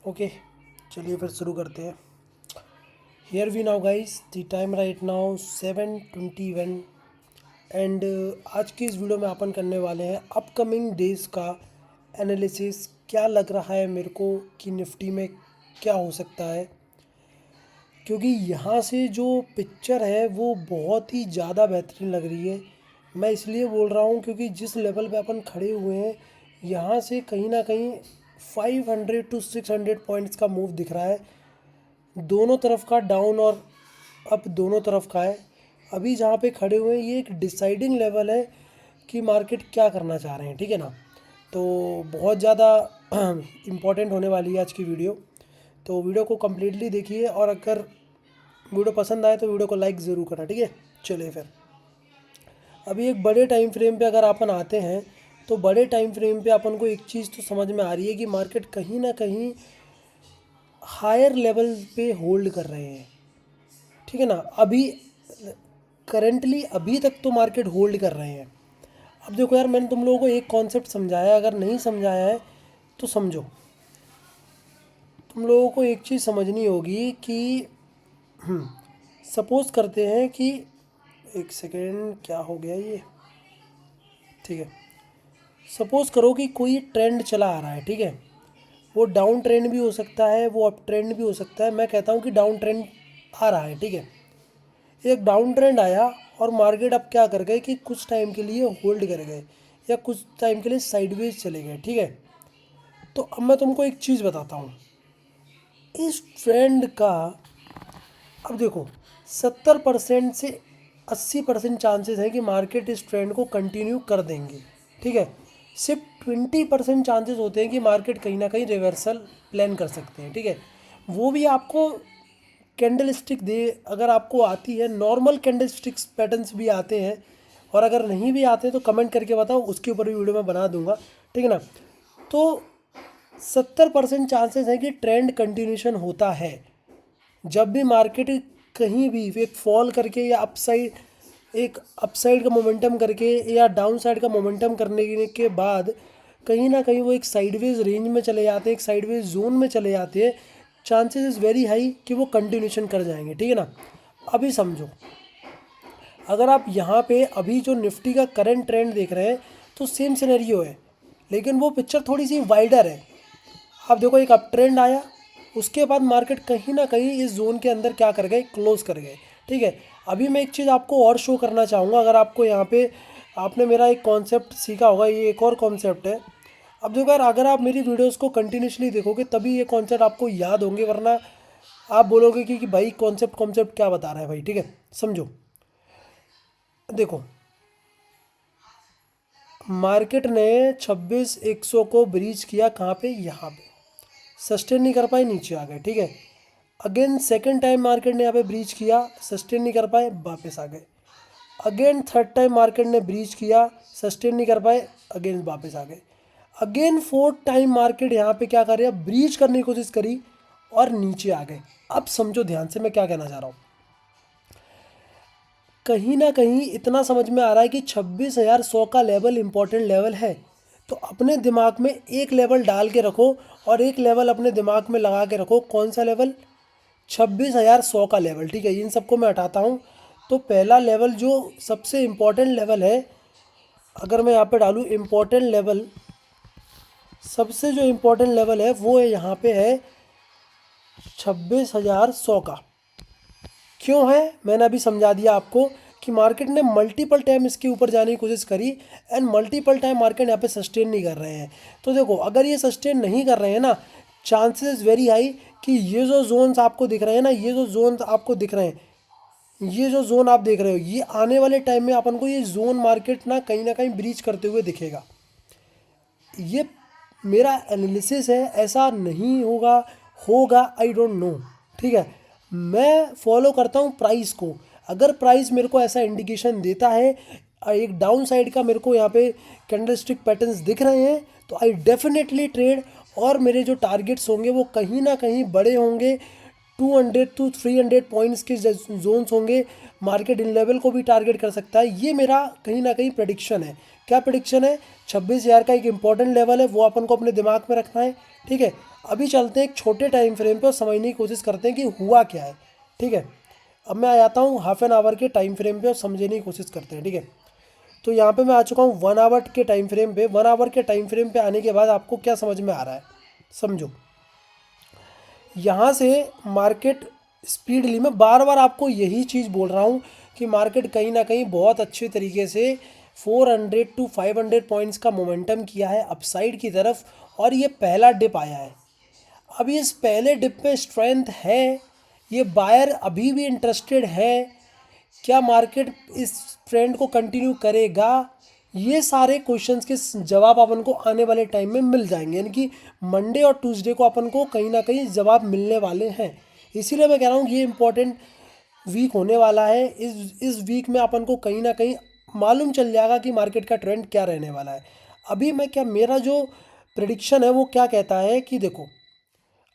Okay, चलिए फिर शुरू करते हैं। Here we now guys, the time right now 7:21 and आज की इस वीडियो में अपन करने वाले हैं अपकमिंग डेज का एनालिसिस। क्या लग रहा है मेरे को कि निफ्टी में क्या हो सकता है, क्योंकि यहाँ से जो पिक्चर है वो बहुत ही ज़्यादा बेहतरीन लग रही है। मैं इसलिए बोल रहा हूँ क्योंकि जिस लेवल पे अपन खड़े हुए हैं यहाँ से कहीं ना कहीं 500 टू 600 पॉइंट्स का मूव दिख रहा है। दोनों तरफ का डाउन और अप दोनों तरफ का है। अभी जहाँ पे खड़े हुए हैं ये एक डिसाइडिंग लेवल है कि मार्केट क्या करना चाह रहे हैं, ठीक है ना। तो बहुत ज़्यादा इम्पोर्टेंट होने वाली है आज की वीडियो, तो वीडियो को कम्प्लीटली देखिए और अगर वीडियो पसंद आए तो वीडियो को लाइक ज़रूर करना, ठीक है। चलिए फिर अभी एक बड़े टाइम फ्रेम पे अगर अपन आते हैं तो बड़े टाइम फ्रेम पे अपन को एक चीज़ तो समझ में आ रही है कि मार्केट कहीं ना कहीं हायर लेवल पे होल्ड कर रहे हैं, ठीक है ना। अभी करेंटली अभी तक तो मार्केट होल्ड कर रहे हैं। अब देखो यार, मैंने तुम लोगों को एक कॉन्सेप्ट समझाया, अगर नहीं समझाया है तो समझो। तुम लोगों को एक चीज़ समझनी होगी कि सपोज करते हैं कि एक सेकेंड, क्या हो गया ये, ठीक है। सपोज करो कि कोई ट्रेंड चला आ रहा है, ठीक है। वो डाउन ट्रेंड भी हो सकता है, वो अप ट्रेंड भी हो सकता है। मैं कहता हूँ कि डाउन ट्रेंड आ रहा है, ठीक है। एक डाउन ट्रेंड आया और मार्केट अब क्या कर गए कि कुछ टाइम के लिए होल्ड कर गए या कुछ टाइम के लिए साइडवेज चले गए, ठीक है। तो अब मैं तुमको एक चीज़ बताता हूँ इस ट्रेंड का। अब देखो, 70% से 80% चांसेस है कि मार्केट इस ट्रेंड को कंटिन्यू कर देंगे, ठीक है। सिर्फ 20% चांसेस होते हैं कि मार्केट कहीं ना कहीं रिवर्सल प्लान कर सकते हैं, ठीक है। वो भी आपको कैंडल स्टिक दे, अगर आपको आती है नॉर्मल कैंडल स्टिक्स पैटर्न्स भी आते हैं, और अगर नहीं भी आते तो कमेंट करके बताओ, उसके ऊपर भी वीडियो मैं बना दूंगा, ठीक है ना। तो 70% चांसेस है कि ट्रेंड कंटिन्यूशन होता है। जब भी मार्केट कहीं भी एक फॉल करके या अपसाइड, एक अपसाइड का मोमेंटम करके या डाउन साइड का मोमेंटम करने के बाद कहीं ना कहीं वो एक साइडवेज रेंज में चले जाते हैं, एक साइडवेज जोन में चले जाते हैं, चांसेस इज़ वेरी हाई कि वो कंटिन्यूशन कर जाएंगे, ठीक है ना। अभी समझो, अगर आप यहाँ पे अभी जो निफ्टी का करंट ट्रेंड देख रहे हैं तो सेम सिनेरियो है, लेकिन वो पिक्चर थोड़ी सी वाइडर है। आप देखो, एक अप ट्रेंड आया, उसके बाद मार्केट कहीं ना कहीं इस जोन के अंदर क्या कर गए, क्लोज कर गए, ठीक है। अभी मैं एक चीज़ आपको और शो करना चाहूँगा। अगर आपको यहाँ पे आपने मेरा एक कॉन्सेप्ट सीखा होगा, ये एक और कॉन्सेप्ट है। अब देखो यार, अगर आप मेरी वीडियोस को कंटिन्यूसली देखोगे तभी ये कॉन्सेप्ट आपको याद होंगे, वरना आप बोलोगे कि भाई कॉन्सेप्ट कॉन्सेप्ट क्या बता रहा है भाई, ठीक है। समझो, देखो, मार्केट ने 26,100 को ब्रीच किया, कहाँ पे, यहाँ पे सस्टेन नहीं कर पाए, नीचे आ गए, ठीक है। अगेन सेकेंड टाइम मार्केट ने यहाँ पे ब्रीच किया, सस्टेन नहीं कर पाए, वापस आ गए। अगेन थर्ड टाइम मार्केट ने ब्रीच किया, सस्टेन नहीं कर पाए, अगेन वापस आ गए। अगेन फोर्थ टाइम मार्केट यहाँ पे क्या कर रहा है, ब्रीच करने की कोशिश करी और नीचे आ गए। अब समझो ध्यान से मैं क्या कहना चाह रहा हूँ। कहीं ना कहीं इतना समझ में आ रहा है कि 26,100 का लेवल इंपॉर्टेंट लेवल है। तो अपने दिमाग में एक लेवल डाल के रखो और एक लेवल अपने दिमाग में लगा के रखो। कौन सा लेवल, 26,100 का लेवल, ठीक है। इन सबको मैं हटाता हूँ। तो पहला लेवल जो सबसे इम्पोर्टेंट लेवल है, अगर मैं यहाँ पे डालूँ इम्पोर्टेंट लेवल, सबसे जो इम्पोर्टेंट लेवल है वो है यहाँ पे है 26,100 का। क्यों है, मैंने अभी समझा दिया आपको कि मार्केट ने मल्टीपल टाइम इसके ऊपर जाने की कोशिश करी एंड मल्टीपल टाइम मार्केट यहाँ पे सस्टेन नहीं कर रहे हैं। तो देखो, अगर ये सस्टेन नहीं कर रहे हैं ना, चांसेस वेरी हाई कि ये जो जोन्स आपको दिख रहे हैं ना, ये जो जोन आपको दिख रहे हैं, ये जो जोन आप देख रहे हो, ये आने वाले टाइम में अपन को ये जोन मार्केट ना कहीं ब्रीच करते हुए दिखेगा। ये मेरा एनालिसिस है, ऐसा नहीं होगा, होगा आई डोंट नो, ठीक है। मैं फॉलो करता हूँ प्राइस को। अगर प्राइस मेरे को ऐसा इंडिकेशन देता है, एक डाउन साइड का मेरे को यहाँ पे कैंडलस्टिक पैटर्न्स दिख रहे हैं, तो आई डेफिनेटली ट्रेड। और मेरे जो टारगेट्स होंगे वो कहीं ना कहीं बड़े होंगे, 200 टू 300 पॉइंट्स के जोन्स होंगे। मार्केट इन लेवल को भी टारगेट कर सकता है, ये मेरा कहीं ना कहीं प्रेडिक्शन है। क्या प्रिडिक्शन है, 26,000 का एक इंपॉर्टेंट लेवल है, वो अपन को अपने दिमाग में रखना है। ठीक है, अभी चलते हैं एक छोटे टाइम फ्रेम पे और समझने की कोशिश करते हैं कि हुआ क्या है। ठीक है, अब मैं आ जाता हूँ हाफ एन आवर के टाइम फ्रेम पे और समझने की कोशिश करते हैं। ठीक है, तो यहाँ पे मैं आ चुका हूँ 1 आवर के टाइम फ्रेम पे। 1 आवर के टाइम फ्रेम पे आने के बाद आपको क्या समझ में आ रहा है, समझो। यहाँ से मार्केट स्पीडली, मैं बार बार आपको यही चीज़ बोल रहा हूँ कि मार्केट कहीं ना कहीं बहुत अच्छे तरीके से 400 टू 500 पॉइंट्स का मोमेंटम किया है अपसाइड की तरफ, और ये पहला डिप आया है। अब इस पहले डिप में स्ट्रेंथ है, ये बायर अभी भी इंटरेस्टेड है, क्या मार्केट इस ट्रेंड को कंटिन्यू करेगा, ये सारे क्वेश्चंस के जवाब अपन को आने वाले टाइम में मिल जाएंगे। यानी कि मंडे और ट्यूसडे को अपन को कहीं ना कहीं जवाब मिलने वाले हैं। इसीलिए मैं कह रहा हूँ ये इंपॉर्टेंट वीक होने वाला है। इस वीक में अपन को कहीं ना कहीं मालूम चल जाएगा कि मार्केट का ट्रेंड क्या रहने वाला है। अभी मैं क्या, मेरा जो प्रिडिक्शन है वो क्या कहता है कि देखो,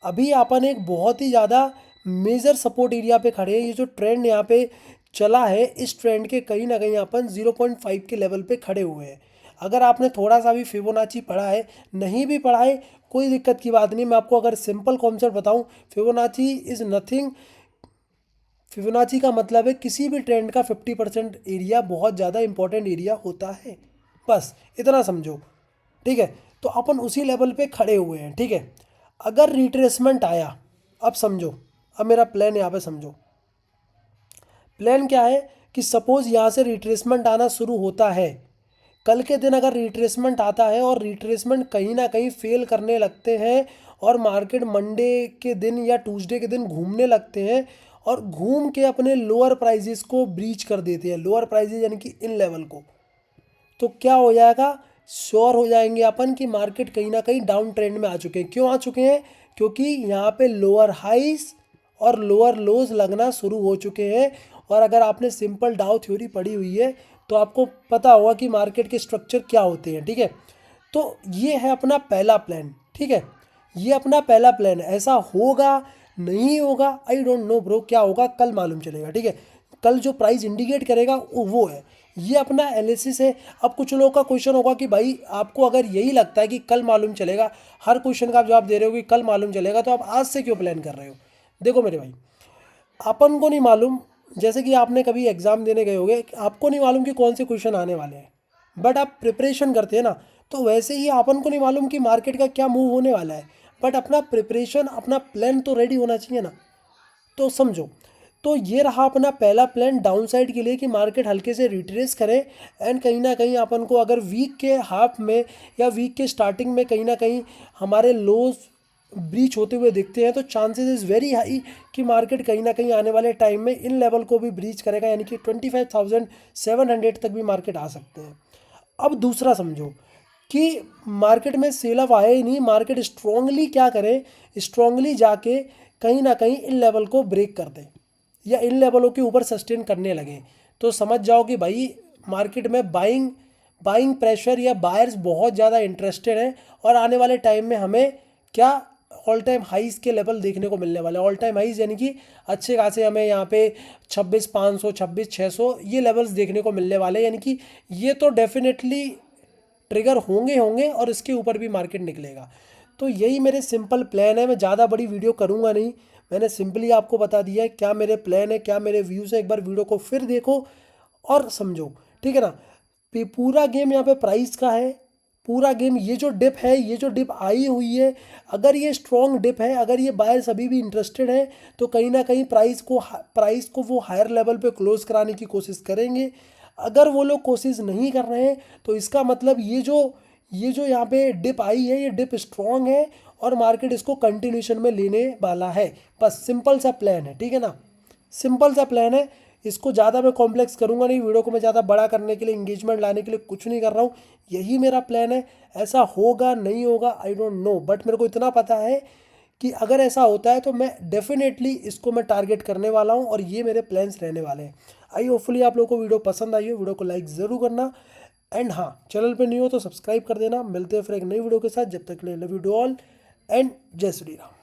अभी अपन एक बहुत ही ज़्यादा मेजर सपोर्ट एरिया पे खड़े हैं। ये जो ट्रेंड यहाँ पे चला है, इस ट्रेंड के कहीं ना कहीं अपन 0.5 के लेवल पे खड़े हुए हैं। अगर आपने थोड़ा सा भी फिबोनाची पढ़ा है, नहीं भी पढ़ा है, कोई दिक्कत की बात नहीं। मैं आपको अगर सिंपल कॉन्सेप्ट बताऊं, फिबोनाची इज़ नथिंग। फिबोनाची का मतलब है किसी भी ट्रेंड का 50% एरिया बहुत ज़्यादा इंपॉर्टेंट एरिया होता है, बस इतना समझो। ठीक है, तो अपन उसी लेवल पे खड़े हुए हैं। ठीक है, अगर रिट्रेसमेंट आया, अब समझो, अब मेरा प्लान यहाँ पे समझो। प्लान क्या है कि सपोज यहाँ से रिट्रेसमेंट आना शुरू होता है, कल के दिन अगर रिट्रेसमेंट आता है और रिट्रेसमेंट कहीं ना कहीं फेल करने लगते हैं और मार्केट मंडे के दिन या ट्यूसडे के दिन घूमने लगते हैं और घूम के अपने लोअर प्राइजेस को ब्रीच कर देते हैं, लोअर प्राइजेस यानी कि इन लेवल को, तो क्या हो जाएगा, श्योर हो जाएंगे अपन कि मार्केट कहीं ना कहीं डाउन ट्रेंड में आ चुके हैं। क्यों आ चुके हैं, क्योंकि यहाँ पे लोअर हाइस और लोअर लोज लगना शुरू हो चुके हैं। और अगर आपने सिंपल डाउ थ्योरी पढ़ी हुई है तो आपको पता होगा कि मार्केट के स्ट्रक्चर क्या होते हैं। ठीक है, तो ये है अपना पहला प्लान। ठीक है, ये अपना पहला प्लान, ऐसा होगा नहीं होगा आई डोंट नो ब्रो, क्या होगा कल मालूम चलेगा। ठीक है, कल जो प्राइस इंडिकेट करेगा वो है, ये अपना एनालिसिस है। अब कुछ लोगों का क्वेश्चन होगा कि भाई आपको अगर यही लगता है कि कल मालूम चलेगा, हर क्वेश्चन का आप जवाब दे रहे हो कि कल मालूम चलेगा, तो आप आज से क्यों प्लान कर रहे हो। देखो मेरे भाई, अपन को नहीं मालूम, जैसे कि आपने कभी एग्ज़ाम देने गए होगे, आपको नहीं मालूम कि कौन से क्वेश्चन आने वाले हैं, बट आप प्रिपरेशन करते हैं ना, तो वैसे ही अपन को नहीं मालूम कि मार्केट का क्या मूव होने वाला है, बट अपना प्रिपरेशन, अपना प्लान तो रेडी होना चाहिए ना। तो समझो, तो ये रहा अपना पहला प्लान डाउन साइड के लिए कि मार्केट हल्के से रिट्रेस करे एंड कहीं ना कहीं अपन को अगर वीक के हाफ में या वीक के स्टार्टिंग में कहीं ना कहीं हमारे लोज ब्रीच होते हुए दिखते हैं, तो चांसेस इज़ वेरी हाई कि मार्केट कहीं ना कहीं आने वाले टाइम में इन लेवल को भी ब्रीच करेगा, यानी कि 25,700 तक भी मार्केट आ सकते हैं। अब दूसरा समझो कि मार्केट में सेल ऑफ आया ही नहीं, मार्केट स्ट्रांगली क्या करे, स्ट्रांगली जाके कहीं ना कहीं इन लेवल को ब्रेक कर दे या इन लेवलों के ऊपर सस्टेन करने लगे, तो समझ जाओ कि भाई मार्केट में बाइंग प्रेशर या बायर्स बहुत ज़्यादा इंटरेस्टेड हैं और आने वाले टाइम में हमें क्या ऑल टाइम हाइज के लेवल देखने को मिलने वाले हैं। ऑल टाइम हाइज यानी कि अच्छे खासे हमें यहाँ पे 26,500, 26,600 ये लेवल्स देखने को मिलने वाले हैं, यानी कि ये तो डेफिनेटली ट्रिगर होंगे और इसके ऊपर भी मार्केट निकलेगा। तो यही मेरे सिंपल प्लान है, मैं ज़्यादा बड़ी वीडियो करूँगा नहीं, मैंने सिंपली आपको बता दिया है क्या मेरे प्लान है, क्या मेरे व्यूज़ है। एक बार वीडियो को फिर देखो और समझो, ठीक है ना। पूरा गेम यहाँ पे प्राइस का है, पूरा गेम। ये जो डिप है, ये जो डिप आई हुई है, अगर ये स्ट्रॉन्ग डिप है, अगर ये बायर्स अभी भी इंटरेस्टेड है, तो कहीं ना कहीं प्राइस को वो हायर लेवल पे क्लोज कराने की कोशिश करेंगे। अगर वो लोग कोशिश नहीं कर रहे हैं तो इसका मतलब ये जो यहाँ पे डिप आई है, ये डिप स्ट्रॉन्ग है और मार्केट इसको कंटिन्यूशन में लेने वाला है। बस सिंपल सा प्लान है, ठीक है ना, सिंपल सा प्लान है। इसको ज़्यादा मैं कॉम्प्लेक्स करूँगा नहीं, वीडियो को मैं ज़्यादा बड़ा करने के लिए, इंगेजमेंट लाने के लिए कुछ नहीं कर रहा हूँ। यही मेरा प्लान है। ऐसा होगा नहीं होगा आई डोंट नो, बट मेरे को इतना पता है कि अगर ऐसा होता है तो मैं डेफिनेटली इसको मैं टारगेट करने वाला हूँ और ये मेरे प्लान्स रहने वाले हैं। आई होपफुली आप लोगों को वीडियो पसंद आई हो, वीडियो को लाइक ज़रूर करना एंड हाँ, चैनल पे नहीं हो तो सब्सक्राइब कर देना। मिलते हैं फिर एक नई वीडियो के साथ, जब तक के लिए love you do all and जय श्री राम।